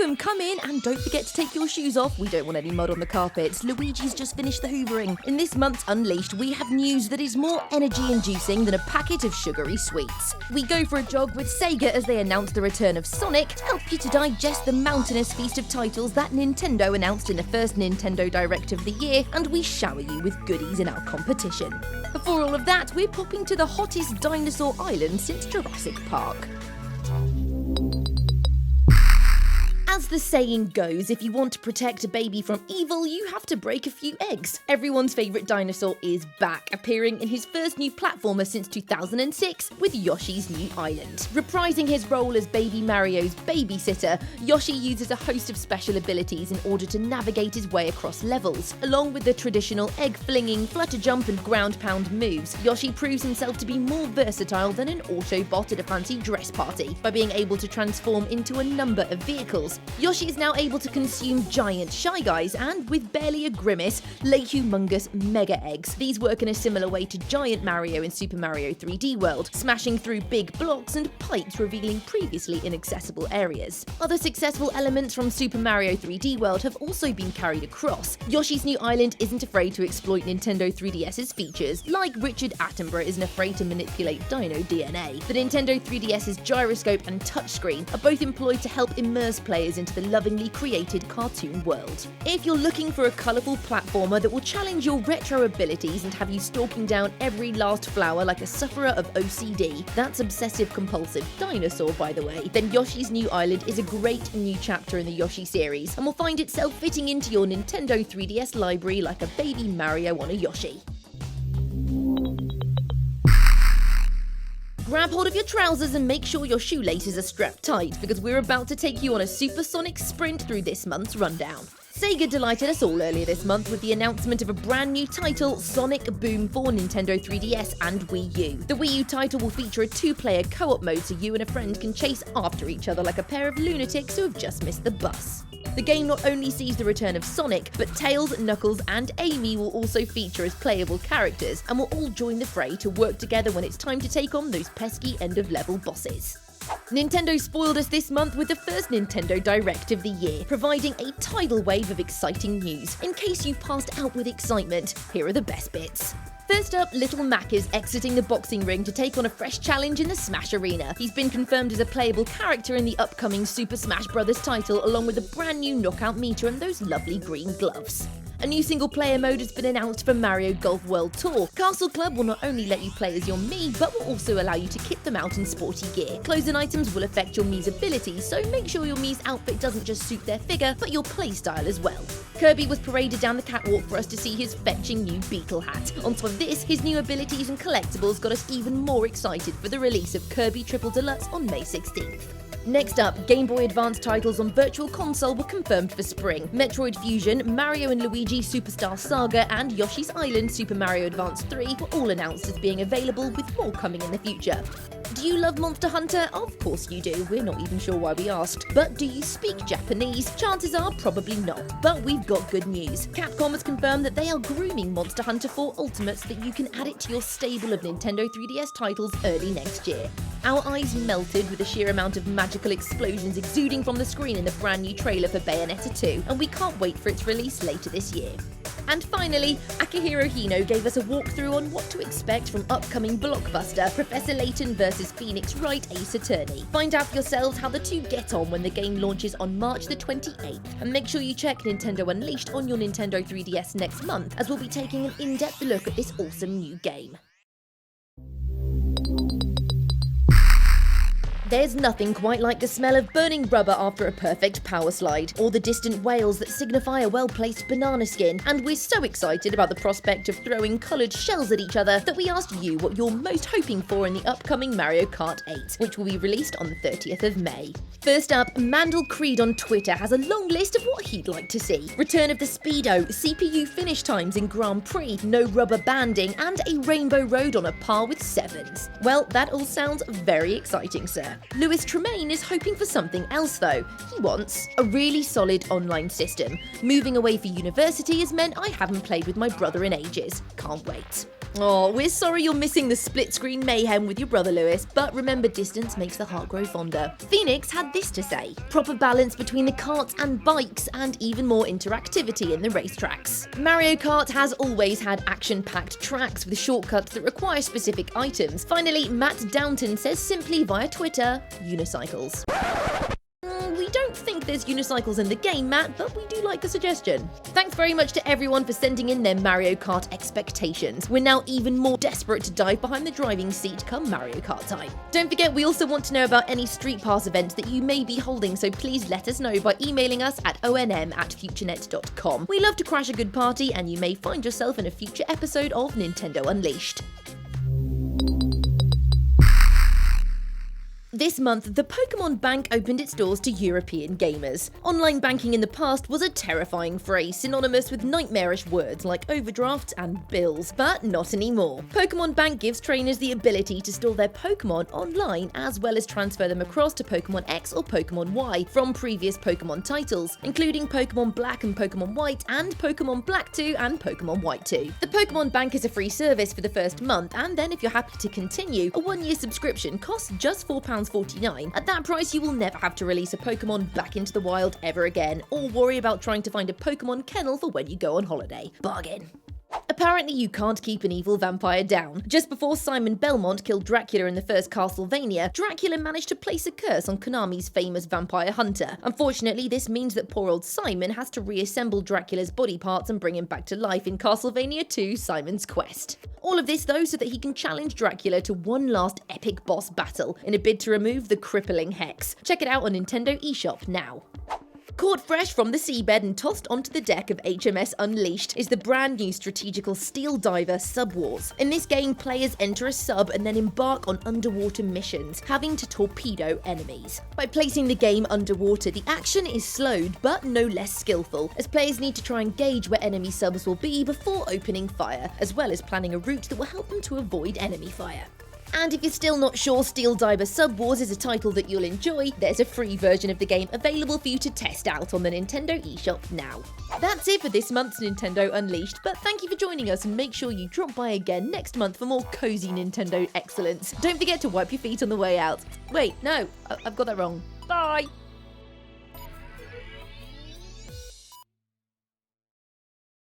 Welcome, come in, and don't forget to take your shoes off. We don't want any mud on the carpets. Luigi's just finished the hoovering. In this month's Unleashed, we have news that is more energy-inducing than a packet of sugary sweets. We go for a jog with Sega as they announce the return of Sonic to help you to digest the mountainous feast of titles that Nintendo announced in the first Nintendo Direct of the year, and we shower you with goodies in our competition. Before all of that, we're popping to the hottest dinosaur island since Jurassic Park. As the saying goes, if you want to protect a baby from evil, you have to break a few eggs. Everyone's favourite dinosaur is back, appearing in his first new platformer since 2006 with Yoshi's New Island. Reprising his role as Baby Mario's babysitter, Yoshi uses a host of special abilities in order to navigate his way across levels. Along with the traditional egg-flinging, flutter-jump and ground-pound moves, Yoshi proves himself to be more versatile than an Autobot at a fancy dress party by being able to transform into a number of vehicles. Yoshi is now able to consume giant Shy Guys and, with barely a grimace, lay humongous mega eggs. These work in a similar way to giant Mario in Super Mario 3D World, smashing through big blocks and pipes revealing previously inaccessible areas. Other successful elements from Super Mario 3D World have also been carried across. Yoshi's New Island isn't afraid to exploit Nintendo 3DS's features, like Richard Attenborough isn't afraid to manipulate dino DNA. The Nintendo 3DS's gyroscope and touchscreen are both employed to help immerse players into the lovingly created cartoon world. If you're looking for a colourful platformer that will challenge your retro abilities and have you stalking down every last flower like a sufferer of OCD, that's obsessive-compulsive dinosaur by the way, then Yoshi's New Island is a great new chapter in the Yoshi series and will find itself fitting into your Nintendo 3DS library like a baby Mario on a Yoshi. Grab hold of your trousers and make sure your shoelaces are strapped tight because we're about to take you on a supersonic sprint through this month's rundown. Sega delighted us all earlier this month with the announcement of a brand new title, Sonic Boom for Nintendo 3DS and Wii U. The Wii U title will feature a two-player co-op mode so you and a friend can chase after each other like a pair of lunatics who have just missed the bus. The game not only sees the return of Sonic, but Tails, Knuckles and Amy will also feature as playable characters and will all join the fray to work together when it's time to take on those pesky end-of-level bosses. Nintendo spoiled us this month with the first Nintendo Direct of the year, providing a tidal wave of exciting news. In case you've passed out with excitement, here are the best bits. First up, Little Mac is exiting the boxing ring to take on a fresh challenge in the Smash Arena. He's been confirmed as a playable character in the upcoming Super Smash Bros. Title, along with a brand new knockout meter and those lovely green gloves. A new single-player mode has been announced for Mario Golf World Tour. Castle Club will not only let you play as your Mii, but will also allow you to kit them out in sporty gear. Clothes and items will affect your Mii's abilities, so make sure your Mii's outfit doesn't just suit their figure, but your playstyle as well. Kirby was paraded down the catwalk for us to see his fetching new Beetle hat. On top of this, his new abilities and collectibles got us even more excited for the release of Kirby Triple Deluxe on May 16th. Next up, Game Boy Advance titles on Virtual Console were confirmed for spring. Metroid Fusion, Mario & Luigi Superstar Saga and Yoshi's Island Super Mario Advance 3 were all announced as being available, with more coming in the future. Do you love Monster Hunter? Of course you do, we're not even sure why we asked. But do you speak Japanese? Chances are probably not. But we've got good news. Capcom has confirmed that they are grooming Monster Hunter 4 Ultimate so that you can add it to your stable of Nintendo 3DS titles early next year. Our eyes melted with the sheer amount of magical explosions exuding from the screen in the brand new trailer for Bayonetta 2, and we can't wait for its release later this year. And finally, Akihiro Hino gave us a walkthrough on what to expect from upcoming blockbuster Professor Layton vs Phoenix Wright Ace Attorney. Find out for yourselves how the two get on when the game launches on March the 28th, and make sure you check Nintendo Unleashed on your Nintendo 3DS next month, as we'll be taking an in-depth look at this awesome new game. There's nothing quite like the smell of burning rubber after a perfect power slide, or the distant wails that signify a well-placed banana skin, and we're so excited about the prospect of throwing coloured shells at each other that we asked you what you're most hoping for in the upcoming Mario Kart 8, which will be released on the 30th of May. First up, Mandel Creed on Twitter has a long list of what he'd like to see. Return of the Speedo, CPU finish times in Grand Prix, no rubber banding, and a rainbow road on a par with Sevens. Well, that all sounds very exciting, sir. Lewis Tremaine is hoping for something else though. He wants a really solid online system. Moving away for university has meant I haven't played with my brother in ages. Can't wait. Oh, we're sorry you're missing the split-screen mayhem with your brother Lewis, but remember, distance makes the heart grow fonder. Phoenix had this to say: proper balance between the karts and bikes, and even more interactivity in the racetracks. Mario Kart has always had action-packed tracks with shortcuts that require specific items. Finally, Matt Downton says simply via Twitter, unicycles. We don't think there's unicycles in the game, Matt, but we do like the suggestion. Thanks very much to everyone for sending in their Mario Kart expectations. We're now even more desperate to dive behind the driving seat come Mario Kart time. Don't forget, we also want to know about any Street Pass events that you may be holding, so please let us know by emailing us at onm@futurenet.com. We love to crash a good party, and you may find yourself in a future episode of Nintendo Unleashed. This month, the Pokemon Bank opened its doors to European gamers. Online banking in the past was a terrifying phrase synonymous with nightmarish words like overdrafts and bills, but not anymore. Pokemon Bank gives trainers the ability to store their Pokemon online as well as transfer them across to Pokemon X or Pokemon Y from previous Pokemon titles, including Pokemon Black and Pokemon White and Pokemon Black 2 and Pokemon White 2. The Pokemon Bank is a free service for the first month, and then if you're happy to continue, a 1-year subscription costs just £4.49. At that price, you will never have to release a Pokemon back into the wild ever again, or worry about trying to find a Pokemon kennel for when you go on holiday. Bargain. Apparently you can't keep an evil vampire down. Just before Simon Belmont killed Dracula in the first Castlevania, Dracula managed to place a curse on Konami's famous vampire hunter. Unfortunately, this means that poor old Simon has to reassemble Dracula's body parts and bring him back to life in Castlevania 2: Simon's Quest. All of this, though, so that he can challenge Dracula to one last epic boss battle in a bid to remove the crippling hex. Check it out on Nintendo eShop now. Caught fresh from the seabed and tossed onto the deck of HMS Unleashed is the brand new strategical steel diver Sub Wars. In this game, players enter a sub and then embark on underwater missions, having to torpedo enemies. By placing the game underwater, the action is slowed but no less skillful, as players need to try and gauge where enemy subs will be before opening fire, as well as planning a route that will help them to avoid enemy fire. And if you're still not sure Steel Diver Sub Wars is a title that you'll enjoy, there's a free version of the game available for you to test out on the Nintendo eShop now. That's it for this month's Nintendo Unleashed, but thank you for joining us, and make sure you drop by again next month for more cozy Nintendo excellence. Don't forget to wipe your feet on the way out. Wait, no, I've got that wrong. Bye!